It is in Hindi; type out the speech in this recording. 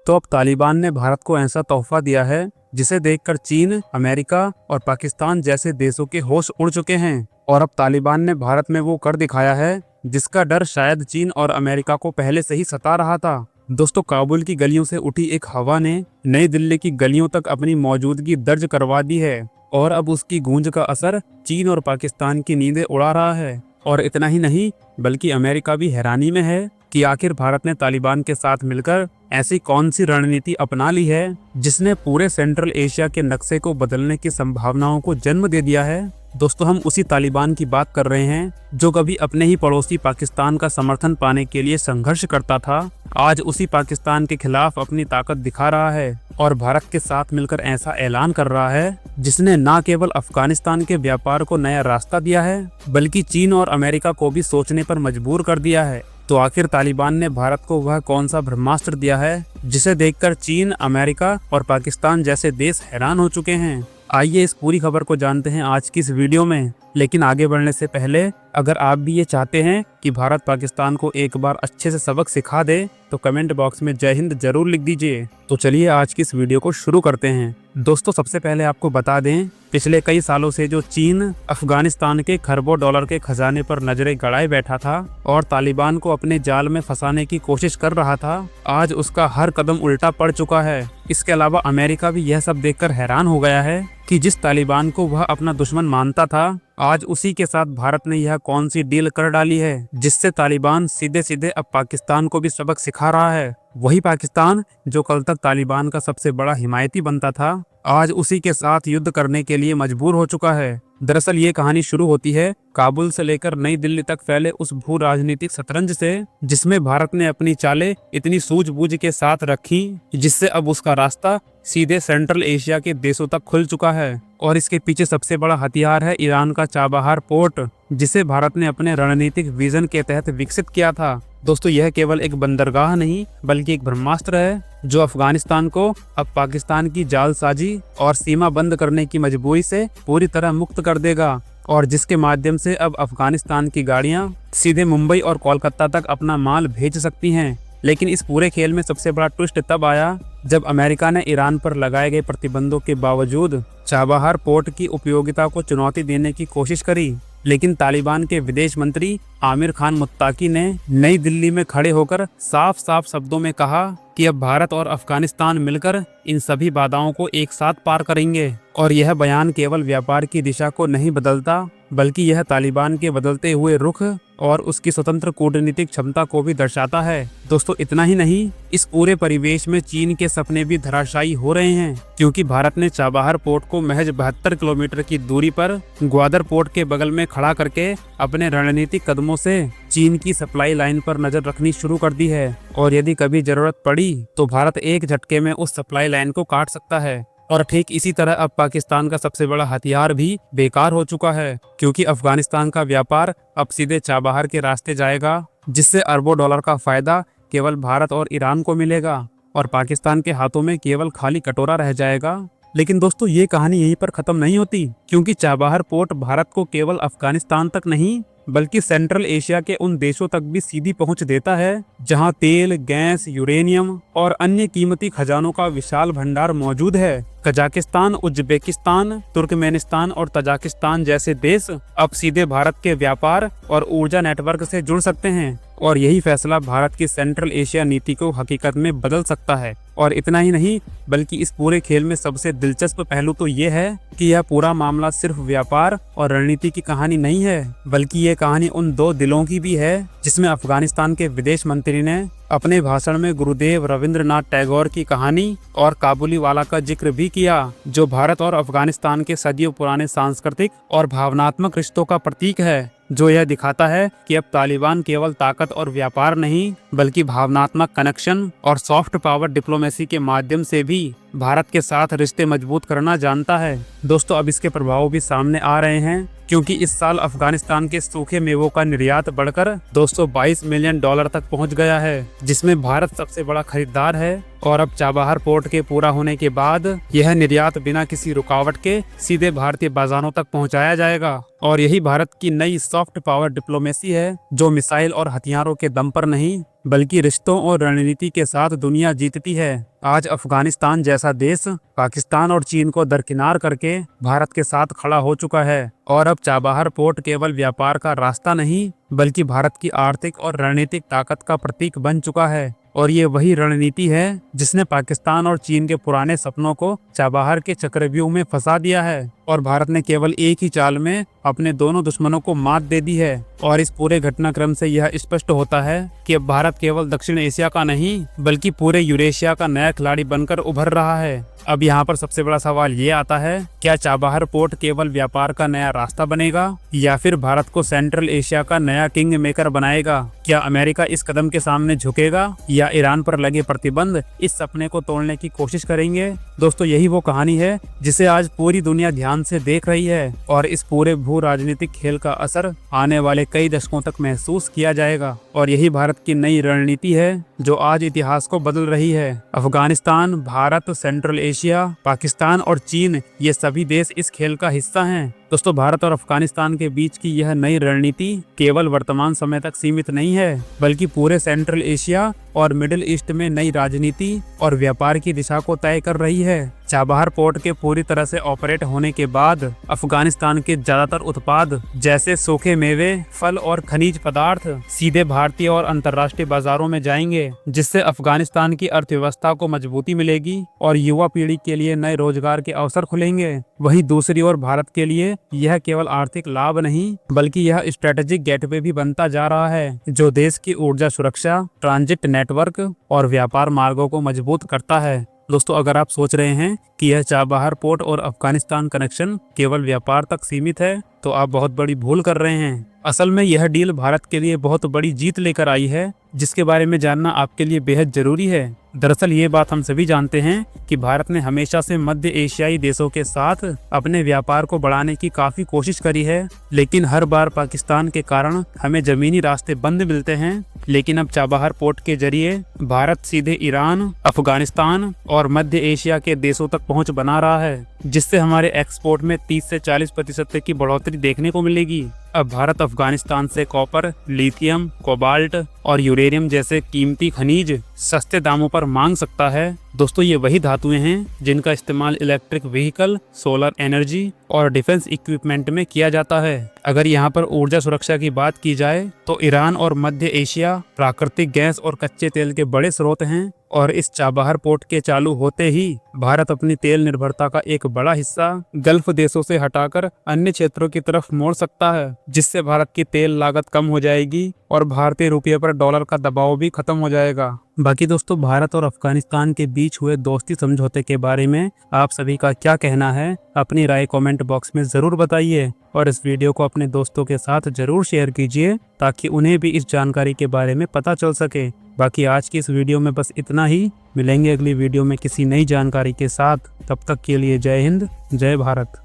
तो अब तालिबान ने भारत को ऐसा तोहफा दिया है जिसे देखकर चीन, अमेरिका और पाकिस्तान जैसे देशों के होश उड़ चुके हैं। और अब तालिबान ने भारत में वो कर दिखाया है जिसका डर शायद चीन और अमेरिका को पहले से ही सता रहा था। दोस्तों, काबुल की गलियों से उठी एक हवा ने नई दिल्ली की गलियों तक अपनी मौजूदगी दर्ज करवा दी है और अब उसकी गूंज का असर चीन और पाकिस्तान की नींदें उड़ा रहा है। और इतना ही नहीं, बल्कि अमेरिका भी हैरानी में है कि आखिर भारत ने तालिबान के साथ मिलकर ऐसी कौन सी रणनीति अपना ली है जिसने पूरे सेंट्रल एशिया के नक्शे को बदलने की संभावनाओं को जन्म दे दिया है। दोस्तों, हम उसी तालिबान की बात कर रहे हैं जो कभी अपने ही पड़ोसी पाकिस्तान का समर्थन पाने के लिए संघर्ष करता था, आज उसी पाकिस्तान के खिलाफ अपनी ताकत दिखा रहा है और भारत के साथ मिलकर ऐसा ऐलान कर रहा है जिसने न केवल अफगानिस्तान के व्यापार को नया रास्ता दिया है बल्कि चीन और अमेरिका को भी सोचने पर मजबूर कर दिया है। तो आखिर तालिबान ने भारत को वह कौन सा ब्रह्मास्त्र दिया है जिसे देखकर चीन, अमेरिका और पाकिस्तान जैसे देश हैरान हो चुके हैं। आइए इस पूरी खबर को जानते हैं आज की इस वीडियो में। लेकिन आगे बढ़ने से पहले अगर आप भी ये चाहते हैं कि भारत पाकिस्तान को एक बार अच्छे से सबक सिखा दे तो कमेंट बॉक्स में जय हिंद जरूर लिख दीजिए। तो चलिए आज की इस वीडियो को शुरू करते हैं। दोस्तों, सबसे पहले आपको बता दें, पिछले कई सालों से जो चीन अफगानिस्तान के खरबों डॉलर के खजाने पर नजरें गड़ाए बैठा था और तालिबान को अपने जाल में फंसाने की कोशिश कर रहा था, आज उसका हर कदम उल्टा पड़ चुका है। इसके अलावा अमेरिका भी यह सब देखकर हैरान हो गया है कि जिस तालिबान को वह अपना दुश्मन मानता था, आज उसी के साथ भारत ने यह कौन सी डील कर डाली है जिससे तालिबान सीधे सीधे अब पाकिस्तान को भी सबक सिखा रहा है। वही पाकिस्तान जो कल तक तालिबान का सबसे बड़ा हिमायती बनता था, आज उसी के साथ युद्ध करने के लिए मजबूर हो चुका है। दरअसल ये कहानी शुरू होती है काबुल से लेकर नई दिल्ली तक फैले उस भू राजनीतिक शतरंज से जिसमें भारत ने अपनी चालें इतनी सूझबूझ के साथ रखी जिससे अब उसका रास्ता सीधे सेंट्रल एशिया के देशों तक खुल चुका है। और इसके पीछे सबसे बड़ा हथियार है ईरान का चाबहार पोर्ट, जिसे भारत ने अपने रणनीतिक विजन के तहत विकसित किया था। दोस्तों, यह केवल एक बंदरगाह नहीं बल्कि एक ब्रह्मास्त्र है जो अफगानिस्तान को अब पाकिस्तान की जालसाजी और सीमा बंद करने की मजबूरी से पूरी तरह मुक्त कर देगा और जिसके माध्यम से अब अफगानिस्तान की गाड़ियां सीधे मुंबई और कोलकाता तक अपना माल भेज सकती हैं। लेकिन इस पूरे खेल में सबसे बड़ा ट्विस्ट तब आया जब अमेरिका ने ईरान पर लगाए गए प्रतिबंधों के बावजूद चाबहार पोर्ट की उपयोगिता को चुनौती देने की कोशिश करी। लेकिन तालिबान के विदेश मंत्री आमिर खान मुत्ताकी ने नई दिल्ली में खड़े होकर साफ साफ शब्दों में कहा कि अब भारत और अफगानिस्तान मिलकर इन सभी बाधाओं को एक साथ पार करेंगे। और यह बयान केवल व्यापार की दिशा को नहीं बदलता बल्कि यह तालिबान के बदलते हुए रुख और उसकी स्वतंत्र कूटनीतिक क्षमता को भी दर्शाता है। दोस्तों, इतना ही नहीं, इस पूरे परिवेश में चीन के सपने भी धराशायी हो रहे हैं क्योंकि भारत ने चाबहार पोर्ट को महज 72 किलोमीटर की दूरी पर ग्वादर पोर्ट के बगल में खड़ा करके अपने रणनीतिक कदमों से चीन की सप्लाई लाइन पर नजर रखनी शुरू कर दी है। और यदि कभी जरूरत पड़ी तो भारत एक झटके में उस सप्लाई लाइन को काट सकता है। और ठीक इसी तरह अब पाकिस्तान का सबसे बड़ा हथियार भी बेकार हो चुका है क्योंकि अफगानिस्तान का व्यापार अब सीधे चाबहार के रास्ते जाएगा जिससे अरबों डॉलर का फायदा केवल भारत और ईरान को मिलेगा और पाकिस्तान के हाथों में केवल खाली कटोरा रह जाएगा। लेकिन दोस्तों, ये कहानी यहीं पर खत्म नहीं होती क्योंकि चाबहार पोर्ट भारत को केवल अफगानिस्तान तक नहीं बल्कि सेंट्रल एशिया के उन देशों तक भी सीधी पहुंच देता है जहां तेल, गैस, यूरेनियम और अन्य कीमती खजानों का विशाल भंडार मौजूद है। कजाकिस्तान, उज्बेकिस्तान, तुर्कमेनिस्तान और तजाकिस्तान जैसे देश अब सीधे भारत के व्यापार और ऊर्जा नेटवर्क से जुड़ सकते हैं और यही फैसला भारत की सेंट्रल एशिया नीति को हकीकत में बदल सकता है। और इतना ही नहीं बल्कि इस पूरे खेल में सबसे दिलचस्प पहलू तो ये है कि यह पूरा मामला सिर्फ व्यापार और रणनीति की कहानी नहीं है बल्कि ये कहानी उन दो दिलों की भी है जिसमें अफगानिस्तान के विदेश मंत्री ने अपने भाषण में गुरुदेव रविंद्रनाथ टैगोर की कहानी और काबुलीवाला का जिक्र भी किया जो भारत और अफगानिस्तान के सदियों पुराने सांस्कृतिक और भावनात्मक रिश्तों का प्रतीक है, जो यह दिखाता है कि अब तालिबान केवल ताकत और व्यापार नहीं बल्कि भावनात्मक कनेक्शन और सॉफ्ट पावर डिप्लोमेसी के माध्यम से भी भारत के साथ रिश्ते मजबूत करना जानता है। दोस्तों, अब इसके प्रभाव भी सामने आ रहे हैं क्योंकि इस साल अफगानिस्तान के सूखे मेवों का निर्यात बढ़कर 222 मिलियन डॉलर तक पहुंच गया है जिसमें भारत सबसे बड़ा खरीदार है। और अब चाबहार पोर्ट के पूरा होने के बाद यह निर्यात बिना किसी रुकावट के सीधे भारतीय बाजारों तक पहुंचाया जाएगा। और यही भारत की नई सॉफ्ट पावर डिप्लोमेसी है जो मिसाइल और हथियारों के दम पर नहीं बल्कि रिश्तों और रणनीति के साथ दुनिया जीतती है। आज अफगानिस्तान जैसा देश पाकिस्तान और चीन को दरकिनार करके भारत के साथ खड़ा हो चुका है और अब चाबहार पोर्ट केवल व्यापार का रास्ता नहीं बल्कि भारत की आर्थिक और रणनीतिक ताकत का प्रतीक बन चुका है। और ये वही रणनीति है जिसने पाकिस्तान और चीन के पुराने सपनों को चाबहार के चक्रव्यूह में फंसा दिया है और भारत ने केवल एक ही चाल में अपने दोनों दुश्मनों को मात दे दी है। और इस पूरे घटनाक्रम से यह स्पष्ट होता है कि अब भारत केवल दक्षिण एशिया का नहीं बल्कि पूरे यूरेशिया का नया खिलाड़ी बनकर उभर रहा है। अब यहाँ पर सबसे बड़ा सवाल ये आता है, क्या चाबहार पोर्ट केवल व्यापार का नया रास्ता बनेगा या फिर भारत को सेंट्रल एशिया का नया किंग मेकर बनाएगा? क्या अमेरिका इस कदम के सामने झुकेगा या ईरान पर लगे प्रतिबंध इस सपने को तोड़ने की कोशिश करेंगे? दोस्तों, यही वो कहानी है जिसे आज पूरी दुनिया ध्यान से देख रही है और इस पूरे भू राजनीतिक खेल का असर आने वाले कई दशकों तक महसूस किया जाएगा। और यही भारत की नई रणनीति है जो आज इतिहास को बदल रही है। अफगानिस्तान, भारत, सेंट्रल एशिया, पाकिस्तान और चीन, ये सभी देश इस खेल का हिस्सा हैं। दोस्तों, भारत और अफगानिस्तान के बीच की यह नई रणनीति केवल वर्तमान समय तक सीमित नहीं है बल्कि पूरे सेंट्रल एशिया और मिडिल ईस्ट में नई राजनीति और व्यापार की दिशा को तय कर रही है। चाबहार पोर्ट के पूरी तरह से ऑपरेट होने के बाद अफगानिस्तान के ज्यादातर उत्पाद जैसे सूखे मेवे, फल और खनिज पदार्थ सीधे भारतीय और अंतर्राष्ट्रीय बाजारों में जाएंगे, जिससे अफगानिस्तान की अर्थव्यवस्था को मजबूती मिलेगी और युवा पीढ़ी के लिए नए रोजगार के अवसर खुलेंगे। वहीं दूसरी ओर भारत के लिए यह केवल आर्थिक लाभ नहीं बल्कि यह स्ट्रेटेजिक गेटवे भी बनता जा रहा है जो देश की ऊर्जा सुरक्षा, ट्रांजिट नेटवर्क और व्यापार मार्गों को मजबूत करता है। दोस्तों, अगर आप सोच रहे हैं कि यह चाबहार पोर्ट और अफगानिस्तान कनेक्शन केवल व्यापार तक सीमित है तो आप बहुत बड़ी भूल कर रहे हैं। असल में यह डील भारत के लिए बहुत बड़ी जीत लेकर आई है जिसके बारे में जानना आपके लिए बेहद जरूरी है। दरअसल ये बात हम सभी जानते हैं कि भारत ने हमेशा से मध्य एशियाई देशों के साथ अपने व्यापार को बढ़ाने की काफी कोशिश करी है, लेकिन हर बार पाकिस्तान के कारण हमें जमीनी रास्ते बंद मिलते हैं। लेकिन अब चाबहार पोर्ट के जरिए भारत सीधे ईरान, अफगानिस्तान और मध्य एशिया के देशों तक पहुंच बना रहा है, जिससे हमारे एक्सपोर्ट में 30 से 40% की बढ़ोतरी देखने को मिलेगी। अब भारत अफगानिस्तान से कॉपर, लिथियम, कोबाल्ट और यूरेनियम जैसे कीमती खनिज सस्ते दामों पर मांग सकता है। दोस्तों, ये वही धातुएं हैं जिनका इस्तेमाल इलेक्ट्रिक व्हीकल, सोलर एनर्जी और डिफेंस इक्विपमेंट में किया जाता है। अगर यहाँ पर ऊर्जा सुरक्षा की बात की जाए तो ईरान और मध्य एशिया प्राकृतिक गैस और कच्चे तेल के बड़े स्रोत हैं और इस चाबहार पोर्ट के चालू होते ही भारत अपनी तेल निर्भरता का एक बड़ा हिस्सा गल्फ देशों से हटाकर अन्य क्षेत्रों की तरफ मोड़ सकता है, जिससे भारत की तेल लागत कम हो जाएगी और भारतीय रुपये पर डॉलर का दबाव भी खत्म हो जाएगा। बाकी दोस्तों, भारत और अफगानिस्तान के बीच हुए दोस्ती समझौते के बारे में आप सभी का क्या कहना है? अपनी राय कमेंट बॉक्स में जरूर बताइए और इस वीडियो को अपने दोस्तों के साथ जरूर शेयर कीजिए ताकि उन्हें भी इस जानकारी के बारे में पता चल सके। बाकी आज की इस वीडियो में बस इतना ही। मिलेंगे अगली वीडियो में किसी नई जानकारी के साथ। तब तक के लिए जय हिंद, जय भारत।